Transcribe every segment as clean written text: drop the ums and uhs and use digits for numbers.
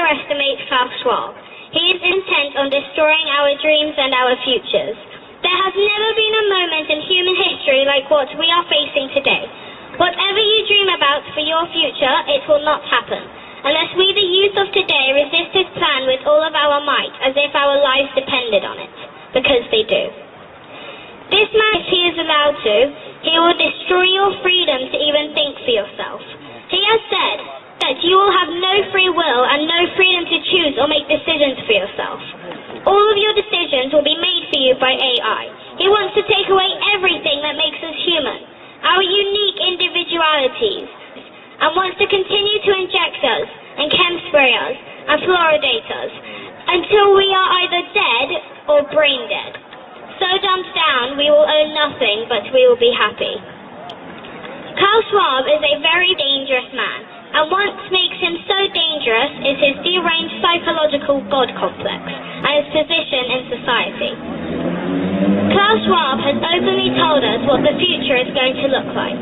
underestimate Klaus Schwab. He is intent on destroying our dreams and our futures. There has never been a moment in human history like what we are facing today. Whatever you dream about for your future, it will not happen, unless we the youth of today resist his plan with all of our might, as if our lives depended on it, because they do. This man, if he is allowed to, he will destroy your freedom to even think for yourself. He has said that you will have no free will and no freedom to choose or make decisions for yourself. All of your decisions will be made for you by AI. He wants to take away everything that makes us human, our unique individualities, and wants to continue to inject us and chem-spray us and fluoridate us until we are either dead or brain dead. So dumbed down, we will own nothing, but we will be happy. Klaus Schwab is a very dangerous man, and what makes him so dangerous is his deranged psychological God complex and his position in society. Klaus Schwab has openly told us what the future is going to look like.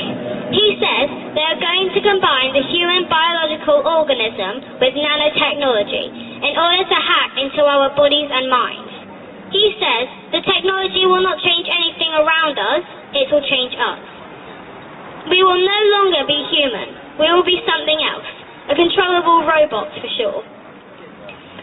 He says they are going to combine the human biological organism with nanotechnology in order to hack into our bodies and minds. He says the technology will not change anything around us, it will change us. We will no longer be human. We will be something else, a controllable robot for sure.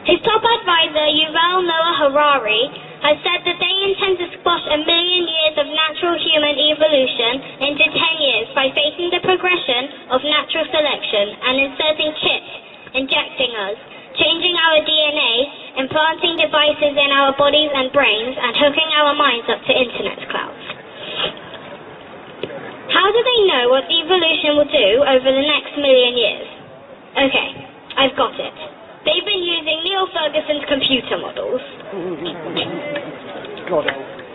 His top advisor, Yuval Noah Harari, has said that they intend to squash 1 million years of natural human evolution into 10 years by facing the progression of natural selection and inserting chips, injecting us, changing our DNA, implanting devices in our bodies and brains, and hooking our minds up to internet clouds. How do they know what evolution will do over the next 1 million years? Okay, I've got it. They've been using Neil Ferguson's computer models.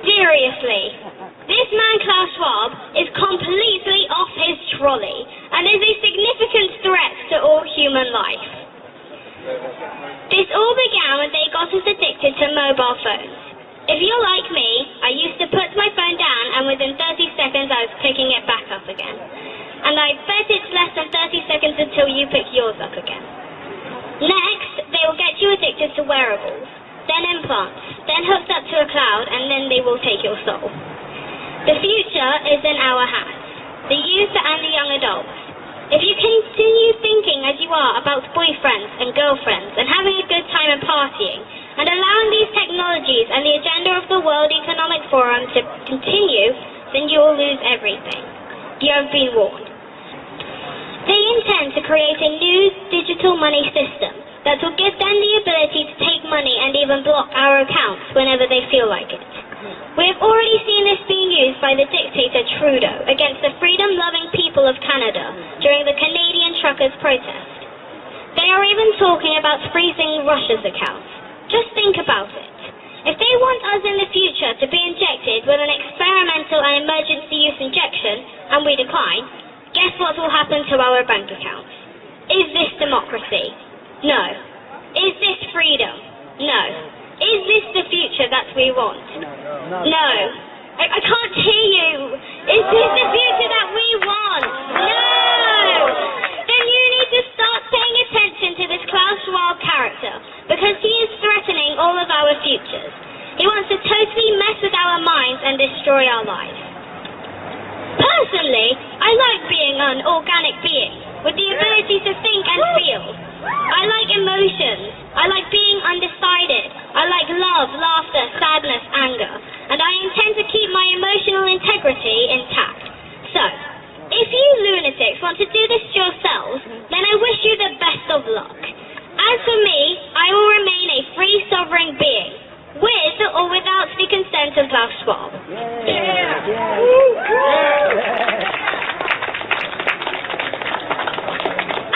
Seriously, this man Klaus Schwab is completely off his trolley and is a significant threat to all human life. This all began when they got us addicted to mobile phones. If you're like me, I used to put my phone down and within 30 seconds I was picking it back up again. And I bet it's less than 30 seconds until you pick yours up again. Next, they will get you addicted to wearables, then implants, then hooked up to a cloud, and then they will take your soul. The future is in our hands, the youth and the young adults. If you continue thinking as you are about boyfriends and girlfriends and having a good time and partying, and allowing these technologies and the agenda of the World Economic Forum to continue, then you will lose everything. You have been warned. They intend to create a new digital money system that will give them the ability to take money and even block our accounts whenever they feel like it. We have already seen this being used by the dictator Trudeau against the freedom-loving people of Canada during the Canadian truckers' protest. They are even talking about freezing Russia's accounts. Just think about it. If they want us in the future to be injected with an experimental and emergency use injection, and we decline, guess what will happen to our bank accounts? Is this democracy? No. Is this freedom? No. Is this the future that we want? No. I can't hear you. Is this the future that we want? No! Then you need to start paying attention to this Klaus Schwab character, because he is threatening all of our futures. He wants to totally mess with our minds and destroy our lives. Personally, I like being an organic being with the ability to think and feel. I like emotions. I like being undecided. I like love, laughter, sadness, anger. And I intend to keep my emotional integrity intact. So, if you lunatics want to do this to yourselves, then I wish you the best of luck. As for me, I will remain a free sovereign being, with or without the consent of Klaus Schwab.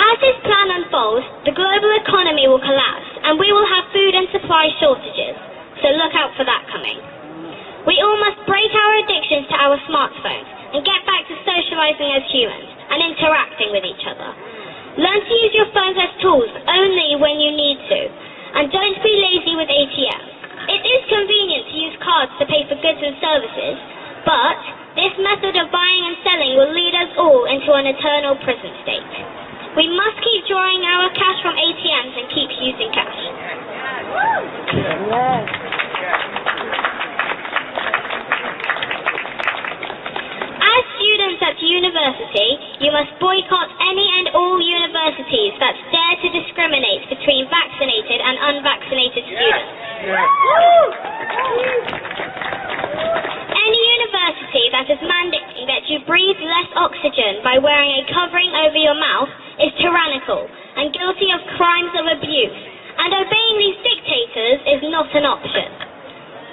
As his plan unfolds, the global economy will collapse, and we will have food and supply shortages, so look out for that coming. We all must break our addictions to our smartphones and get back to socializing as humans and interacting with each other. Learn to use your phones as tools only when you need to, and don't be lazy with ATMs. It is convenient to use cards to pay for goods and services, but this method of buying and selling will lead us all into an eternal prison state. We must keep drawing our cash from ATMs and keep using cash. As students at university, you must boycott any and all universities that dare to discriminate between vaccinated and unvaccinated students. Any university that is mandating that you breathe less oxygen by wearing a covering over your mouth is tyrannical and guilty of crimes of abuse, and obeying these dictators is not an option.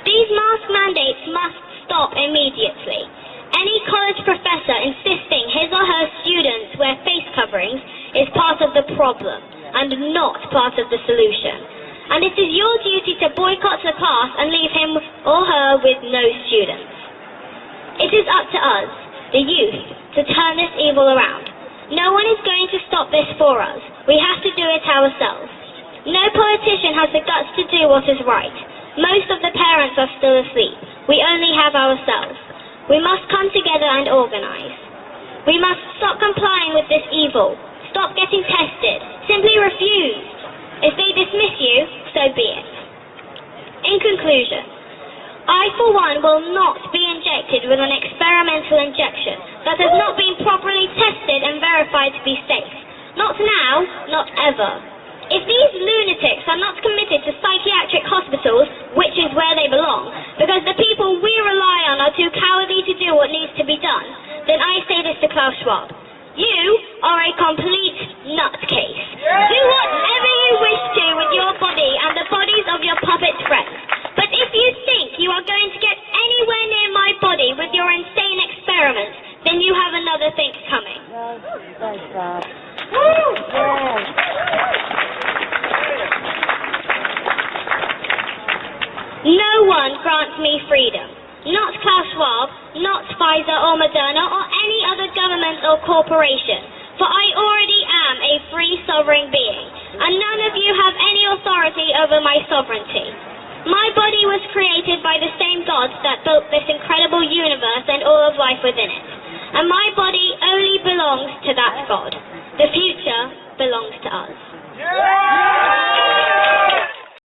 These mask mandates must stop immediately. Any college professor insisting his or her students wear face coverings is part of the problem and not part of the solution. And it is your duty to boycott the class and leave him or her with no students. It is up to us, the youth, to turn this evil around. No one is going to stop this for us. We have to do it ourselves. No politician has the guts to do what is right. Most of the parents are still asleep. We only have ourselves. We must come together and organize. We must stop complying with this evil. Stop getting tested. Simply refuse. If they dismiss you, so be it. In conclusion, I, for one, will not be injected with an experimental injection that has not been properly tested and verified to be safe. Not now, not ever. If these lunatics are not committed to psychiatric hospitals, which is where they belong, because the people we rely on are too cowardly to do what needs to be done, then I say this to Klaus Schwab. You are a complete nutcase. Do whatever you wish to with your body and the bodies of your puppet friends. But if you think you are going to get anywhere near my body with your insane experiments, then you have another thing coming. No one grants me freedom. Not Klaus Schwab, not Pfizer or Moderna or any other government or corporation. For I already am a free sovereign being, and none of you have any authority over my sovereignty. My body was created by the same God that built this incredible universe and all of life within it. And my body only belongs to that God. The future belongs to us.